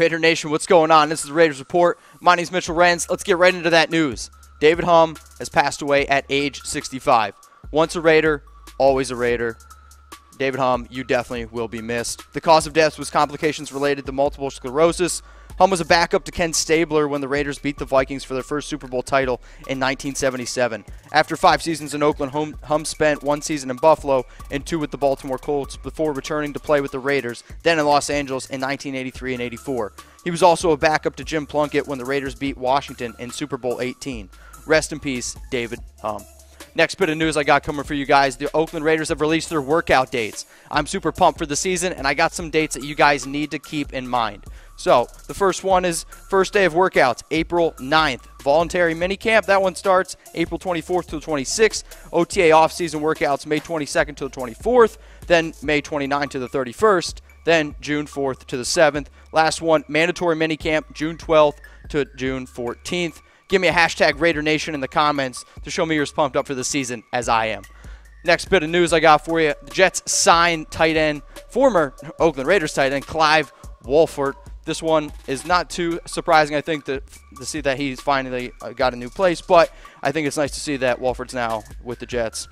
Raider Nation, what's going on? This is the Raiders Report. My name's Mitchell Renz. Let's get right into that news. David Humm has passed away at age 65. Once a Raider, always a Raider. David Humm, you definitely will be missed. The cause of death was complications related to multiple sclerosis. Humm was a backup to Ken Stabler when the Raiders beat the Vikings for their first Super Bowl title in 1977. After 5 seasons in Oakland, Humm spent 1 season in Buffalo and 2 with the Baltimore Colts before returning to play with the Raiders, then in Los Angeles in 1983 and 84. He was also a backup to Jim Plunkett when the Raiders beat Washington in Super Bowl 18. Rest in peace, David Humm. Next bit of news I got coming for you guys. The Oakland Raiders have released their workout dates. I'm super pumped for the season, and I got some dates that you guys need to keep in mind. So, the first one is first day of workouts, April 9th. Voluntary minicamp, that one starts April 24th to the 26th. OTA offseason workouts, May 22nd to the 24th. Then May 29th to the 31st. Then June 4th to the 7th. Last one, mandatory minicamp, June 12th to June 14th. Give me a hashtag Raider Nation in the comments to show me you're as pumped up for the season as I am. Next bit of news I got for you. The Jets signed tight end, former Oakland Raiders tight end, Clive Walford. This one is not too surprising, I think, to see that he's finally got a new place, but I think it's nice to see that Walford's now with the Jets.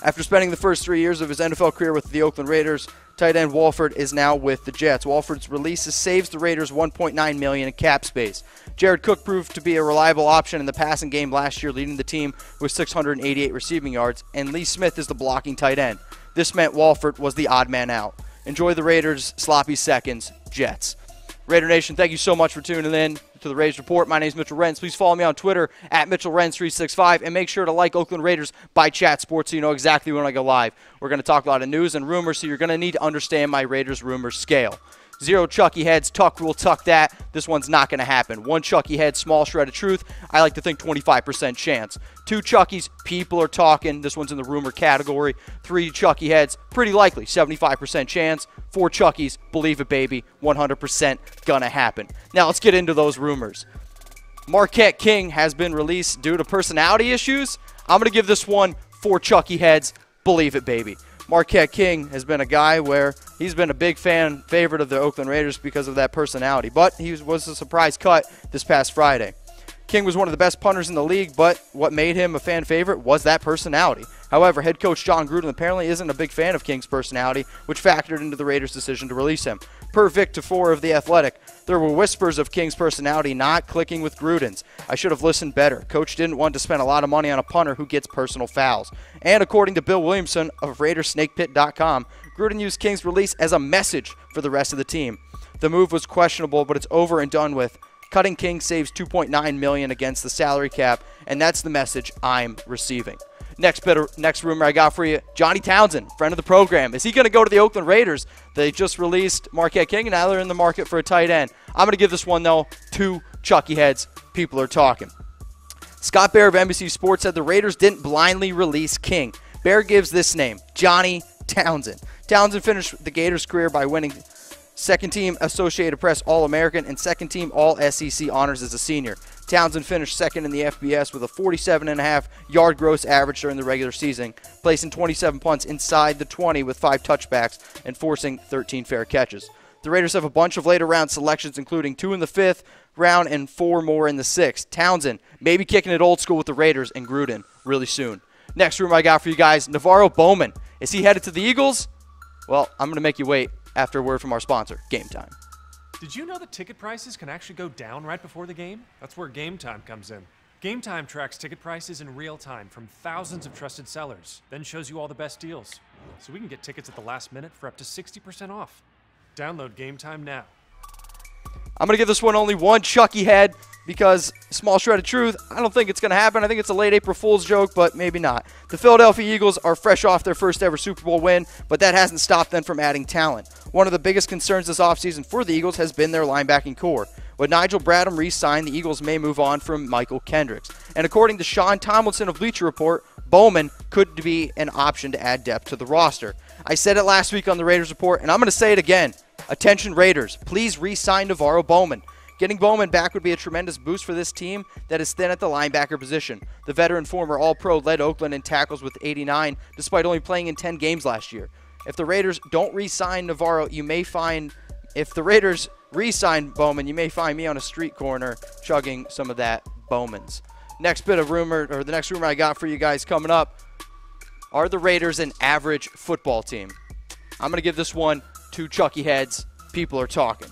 After spending the first 3 years of his NFL career with the Oakland Raiders, tight end Walford is now with the Jets. Walford's release saves the Raiders $1.9 million in cap space. Jared Cook proved to be a reliable option in the passing game last year, leading the team with 688 receiving yards, and Lee Smith is the blocking tight end. This meant Walford was the odd man out. Enjoy the Raiders' sloppy seconds, Jets. Raider Nation, thank you so much for tuning in to the Raiders Report. My name is Mitchell Renz. Please follow me on Twitter at MitchellRenz365 and make sure to like Oakland Raiders by Chat Sports so you know exactly when I go live. We're going to talk a lot of news and rumors, so you're going to need to understand my Raiders rumor scale. 0 Chucky heads, tuck rule, tuck that. This one's not going to happen. 1 Chucky head, small shred of truth. I like to think 25% chance. 2 Chuckies, people are talking. This one's in the rumor category. 3 Chucky heads, pretty likely, 75% chance. 4 Chuckies, believe it, baby, 100% gonna happen. Now let's get into those rumors. Marquette King has been released due to personality issues. I'm going to give this one 4 Chucky heads, believe it, baby. Marquette King has been a guy where he's been a big favorite of the Oakland Raiders because of that personality, but he was a surprise cut this past Friday. King was one of the best punters in the league, but what made him a fan favorite was that personality. However, head coach John Gruden apparently isn't a big fan of King's personality, which factored into the Raiders' decision to release him. Per Vic Tafur of The Athletic, there were whispers of King's personality not clicking with Gruden's. I should have listened better. Coach didn't want to spend a lot of money on a punter who gets personal fouls. And according to Bill Williamson of RaidersSnakePit.com, Gruden used King's release as a message for the rest of the team. The move was questionable, but it's over and done with. Cutting King saves $2.9 million against the salary cap, and that's the message I'm receiving. Next rumor I got for you, Johnny Townsend, friend of the program. Is he going to go to the Oakland Raiders? They just released Marquette King, and now they're in the market for a tight end. I'm going to give this one, though, 2 Chucky heads. People are talking. Scott Bear of NBC Sports said the Raiders didn't blindly release King. Bear gives this name, Johnny Townsend. Townsend finished the Gators' career by winning second-team Associated Press All-American and second-team All-SEC honors as a senior. Townsend finished second in the FBS with a 47.5-yard gross average during the regular season, placing 27 punts inside the 20 with 5 touchbacks and forcing 13 fair catches. The Raiders have a bunch of later-round selections, including 2 in the 5th round and 4 more in the 6th. Townsend maybe kicking it old school with the Raiders and Gruden really soon. Next rumor I got for you guys, NaVorro Bowman. Is he headed to the Eagles? Well, I'm going to make you wait after a word from our sponsor, Game Time. Did you know that ticket prices can actually go down right before the game? That's where Game Time comes in. Game Time tracks ticket prices in real time from thousands of trusted sellers, then shows you all the best deals. So we can get tickets at the last minute for up to 60% off. Download Game Time now. I'm going to give this one only 1 Chucky head because, small shred of truth, I don't think it's going to happen. I think it's a late April Fool's joke, but maybe not. The Philadelphia Eagles are fresh off their first ever Super Bowl win, but that hasn't stopped them from adding talent. One of the biggest concerns this offseason for the Eagles has been their linebacking core. With Nigel Bradham re-signed, the Eagles may move on from Michael Kendricks. And according to Sean Tomlinson of Bleacher Report, Bowman could be an option to add depth to the roster. I said it last week on the Raiders Report, and I'm going to say it again. Attention Raiders, please re-sign NaVorro Bowman. Getting Bowman back would be a tremendous boost for this team that is thin at the linebacker position. The veteran former All-Pro led Oakland in tackles with 89, despite only playing in 10 games last year. If the Raiders don't re-sign NaVorro, you may find... If the Raiders re-sign Bowman, you may find me on a street corner chugging some of that Bowman's. Next bit of rumor, or the next rumor I got for you guys coming up, are the Raiders an average football team? I'm going to give this one to Chucky Heads. People are talking.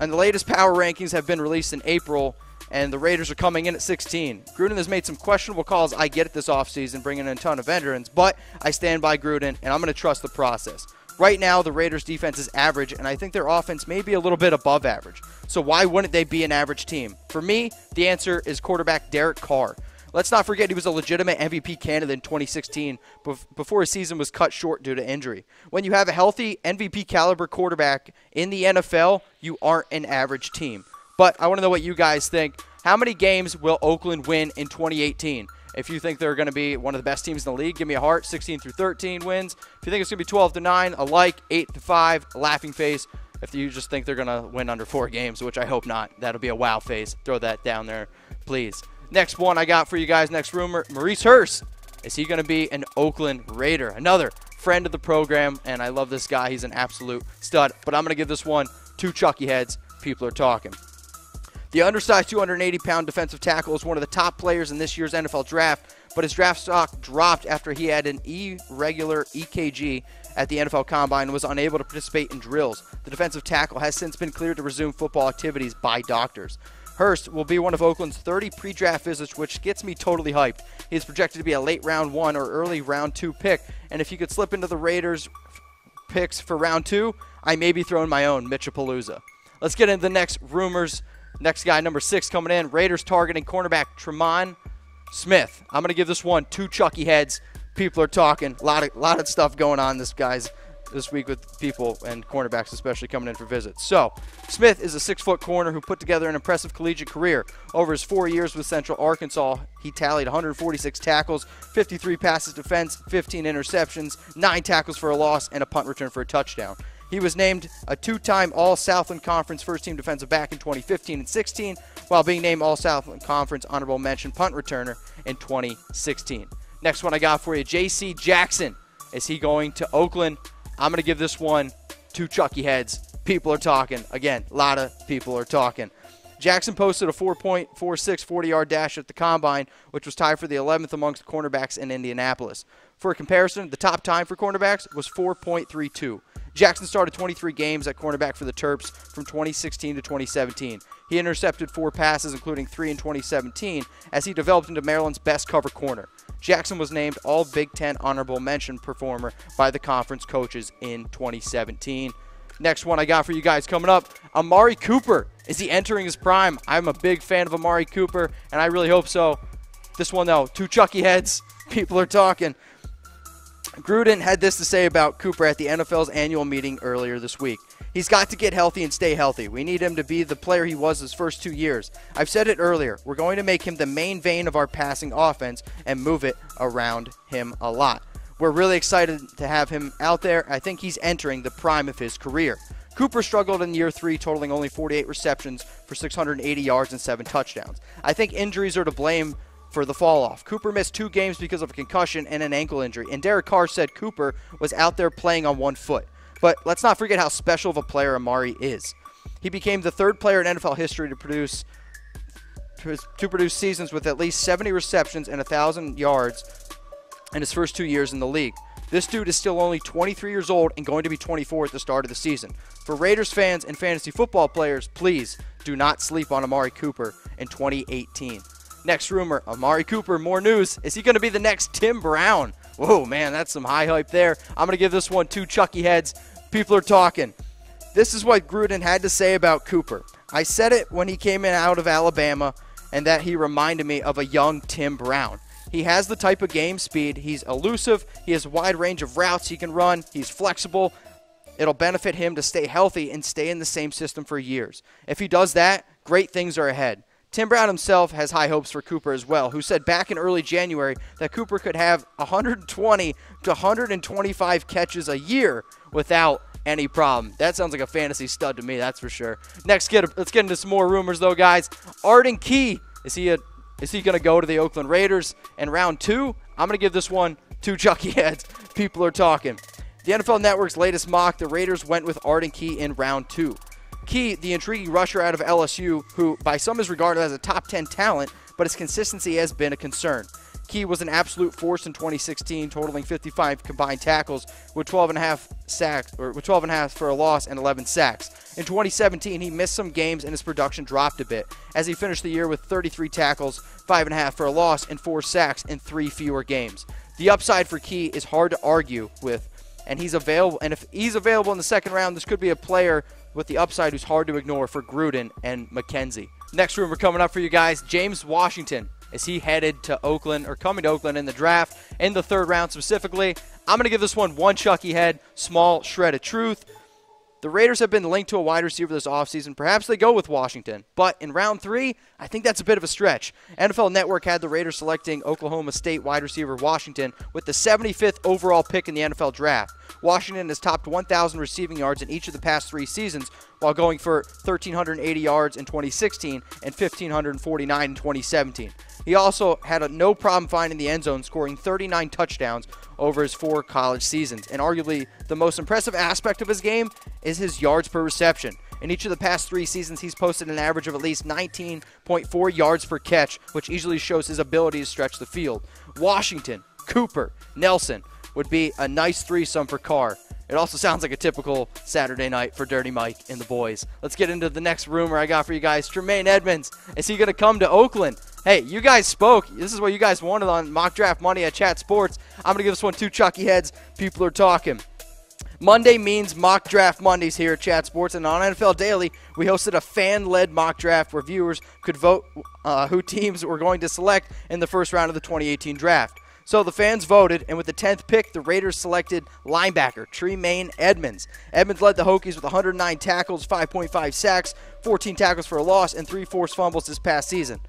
And the latest power rankings have been released in April, and the Raiders are coming in at 16. Gruden has made some questionable calls. I get it this offseason, bringing in a ton of veterans, but I stand by Gruden, and I'm going to trust the process. Right now, the Raiders' defense is average, and I think their offense may be a little bit above average. So why wouldn't they be an average team? For me, the answer is quarterback Derek Carr. Let's not forget he was a legitimate MVP candidate in 2016 before his season was cut short due to injury. When you have a healthy MVP caliber quarterback in the NFL, you aren't an average team. But I want to know what you guys think. How many games will Oakland win in 2018? If you think they're going to be one of the best teams in the league, give me a heart. 16 through 13 wins. If you think it's going to be 12 to 9, a like. 8 to 5, a laughing face. If you just think they're going to win under 4 games, which I hope not, that'll be a wow face. Throw that down there, please. Next one I got for you guys, next rumor, Maurice Hearst. Is he going to be an Oakland Raider? Another friend of the program, and I love this guy. He's an absolute stud. But I'm going to give this one to Chucky Heads. People are talking. The undersized 280-pound defensive tackle is one of the top players in this year's NFL draft, but his draft stock dropped after he had an irregular EKG at the NFL Combine and was unable to participate in drills. The defensive tackle has since been cleared to resume football activities by doctors. Hurst will be one of Oakland's 30 pre-draft visits, which gets me totally hyped. He is projected to be a late round 1 or early round 2 pick, and if he could slip into the Raiders' picks for round 2, I may be throwing my own Mitchapalooza. Let's get into the next rumors. Next guy, number 6 coming in. Raiders targeting cornerback Tremon Smith. I'm going to give this one to Chucky Heads. People are talking. A lot of stuff going on this week with people and cornerbacks especially coming in for visits. So, Smith is a 6-foot corner who put together an impressive collegiate career. Over his 4 years with Central Arkansas, he tallied 146 tackles, 53 passes defense, 15 interceptions, 9 tackles for a loss, and a punt return for a touchdown. He was named a 2-time All-Southland Conference first-team defensive back in 2015 and 16, while being named All-Southland Conference honorable mention punt returner in 2016. Next one I got for you, J.C. Jackson. Is he going to Oakland? I'm going to give this one to Chucky Heads. People are talking. Again, a lot of people are talking. Jackson posted a 4.46 40-yard dash at the Combine, which was tied for the 11th amongst cornerbacks in Indianapolis. For a comparison, the top time for cornerbacks was 4.32. Jackson started 23 games at cornerback for the Terps from 2016 to 2017. He intercepted 4 passes, including 3 in 2017, as he developed into Maryland's best cover corner. Jackson was named All Big Ten Honorable Mention performer by the conference coaches in 2017. Next one I got for you guys coming up, Amari Cooper. Is he entering his prime? I'm a big fan of Amari Cooper, and I really hope so. This one, though, to Chucky Heads. People are talking. Gruden had this to say about Cooper at the NFL's annual meeting earlier this week. He's got to get healthy and stay healthy. We need him to be the player he was his first 2 years. I've said it earlier. We're going to make him the main vein of our passing offense and move it around him a lot. We're really excited to have him out there. I think he's entering the prime of his career. Cooper struggled in year 3, totaling only 48 receptions for 680 yards and 7 touchdowns. I think injuries are to blame for the fall-off. Cooper missed 2 games because of a concussion and an ankle injury, and Derek Carr said Cooper was out there playing on 1 foot. But let's not forget how special of a player Amari is. He became the 3rd player in NFL history to produce seasons with at least 70 receptions and 1,000 yards in his first 2 years in the league. This dude is still only 23 years old and going to be 24 at the start of the season. For Raiders fans and fantasy football players, please do not sleep on Amari Cooper in 2018. Next rumor, Amari Cooper, more news. Is he going to be the next Tim Brown? Whoa, man, that's some high hype there. I'm going to give this one to Chucky Heads. People are talking. This is what Gruden had to say about Cooper. I said it when he came in out of Alabama, and that he reminded me of a young Tim Brown. He has the type of game speed. He's elusive. He has a wide range of routes he can run. He's flexible. It'll benefit him to stay healthy and stay in the same system for years. If he does that, great things are ahead. Tim Brown himself has high hopes for Cooper as well, who said back in early January that Cooper could have 120 to 125 catches a year without any problem. That sounds like a fantasy stud to me, that's for sure. Let's get into some more rumors, though, guys. Arden Key, is he going to go to the Oakland Raiders in round 2? I'm going to give this one to Chucky Heads. People are talking. The NFL Network's latest mock, the Raiders went with Arden Key in round 2. Key, the intriguing rusher out of LSU, who by some is regarded as a top 10 talent, but his consistency has been a concern. Key was an absolute force in 2016, totaling 55 combined tackles with 12.5 sacks, or with 12.5 for a loss and 11 sacks. In 2017, he missed some games and his production dropped a bit, as he finished the year with 33 tackles, 5.5 for a loss, and 4 sacks in 3 fewer games. The upside for Key is hard to argue with, and he's available. And if he's available in the second round, this could be a player with the upside who's hard to ignore for Gruden and McKenzie. Next rumor coming up for you guys, James Washington. Is he headed to Oakland or coming to Oakland in the draft in the 3rd round specifically? I'm going to give this one Chucky head, small shred of truth. The Raiders have been linked to a wide receiver this offseason. Perhaps they go with Washington. But in round 3, I think that's a bit of a stretch. NFL Network had the Raiders selecting Oklahoma State wide receiver Washington with the 75th overall pick in the NFL draft. Washington has topped 1,000 receiving yards in each of the past 3 seasons, while going for 1,380 yards in 2016 and 1,549 in 2017. He also had no problem finding the end zone, scoring 39 touchdowns over his 4 college seasons. And arguably the most impressive aspect of his game is his yards per reception. In each of the past 3 seasons, he's posted an average of at least 19.4 yards per catch, which easily shows his ability to stretch the field. Washington, Cooper, Nelson would be a nice threesome for Carr. It also sounds like a typical Saturday night for Dirty Mike and the boys. Let's get into the next rumor I got for you guys. Tremaine Edmunds, is he going to come to Oakland? Hey, you guys spoke. This is what you guys wanted on Mock Draft Money at Chat Sports. I'm going to give this one 2 Chucky heads. People are talking. Monday means Mock Draft Mondays here at Chat Sports, and on NFL Daily, we hosted a fan-led mock draft where viewers could vote who teams were going to select in the first round of the 2018 draft. So the fans voted, and with the 10th pick, the Raiders selected linebacker Tremaine Edmunds. Edmunds led the Hokies with 109 tackles, 5.5 sacks, 14 tackles for a loss, and 3 forced fumbles this past season.